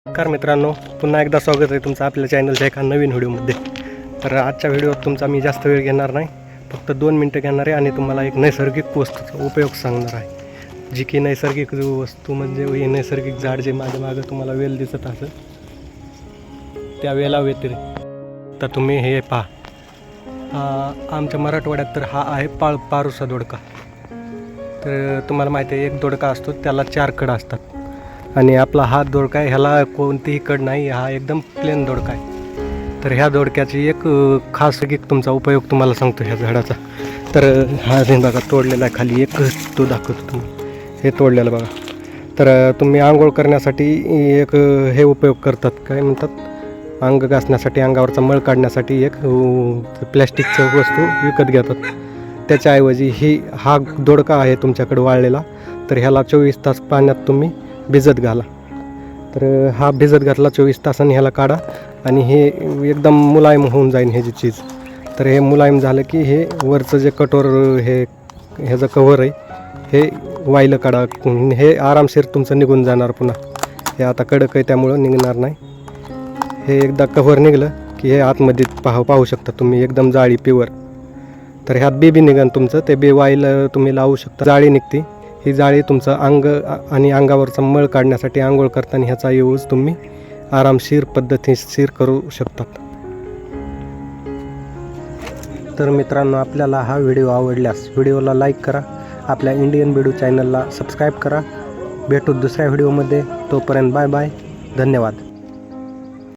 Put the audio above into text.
नमस्कार मित्रांनो, पुन्हा एकदा स्वागत आहे तुमचं आपल्या चॅनलच्या एका नवीन व्हिडिओमध्ये. तर आजच्या व्हिडिओत तुमचा मी जास्त वेळ घेणार नाही, फक्त 2 मिनटं घेणार आहे आणि तुम्हाला एक नैसर्गिक वस्तूचा उपयोग सांगणार आहे. जी की नैसर्गिक वस्तू म्हणजे हे नैसर्गिक झाड जे माझ्या मागं तुम्हाला वेल दिसत असेल, त्या वेला व्यतिरिक्त तर तुम्ही हे पहा. आमच्या मराठवाड्यात तर हा आहे पारुसा दोडका. तर तुम्हाला माहिती आहे, एक दोडका असतो त्याला 4 कडं असतात आणि आपला हा दोडका आहे, ह्याला कोणतीही कड नाही, हा एकदम प्लेन दोडका आहे. तर ह्या दोडक्याची एक खास तुमचा उपयोग तुम्हाला सांगतो ह्या झाडाचा. तर हा बघा तोडलेला आहे खाली, एक तो दाखवतो तुम्ही, हे तोडलेलं बघा. तर तुम्ही आंघोळ करण्यासाठी एक हे उपयोग करतात, काय म्हणतात, अंग घासण्यासाठी, अंगावरचा मळ काढण्यासाठी एक प्लॅस्टिकचं वस्तू विकत घेतात. त्याच्याऐवजी हा दोडका आहे तुमच्याकडे वाळलेला, तर ह्याला 24 तास पाण्यात तुम्ही भिजत घाला. तर हा भिजत घातला 24 तासांनी, ह्याला काढा आणि हे एकदम मुलायम होऊन जाईल ह्याची चीज. तर हे मुलायम झालं की हे वरचं जे कठोर ह्याचं कव्हर आहे हे वाईलं काढा. हे आरामशीर तुमचं निघून जाणार. पुन्हा हे आता कडक आहे त्यामुळं निघणार नाही. हे एकदा कव्हर निघलं की हे आतमध्ये पाहू शकता तुम्ही, एकदम जाळी प्युअर. तर ह्यात बी निघन तुमचं, ते बी वाईलं तुम्ही लावू शकता, जाळी निघते. ही जाळी तुमचं अंग आणि अंगावरचा मळ काढण्यासाठी, आंघोळ करताना ह्याचा यूज तुम्ही आरामशीर पद्धतीशीर करू शकतात. तर मित्रांनो, आपल्याला हा व्हिडिओ आवडल्यास व्हिडिओला लाईक करा, आपल्या इंडियन बेडू चॅनलला सबस्क्राईब करा. भेटू दुसऱ्या व्हिडिओमध्ये. तोपर्यंत बाय बाय, धन्यवाद.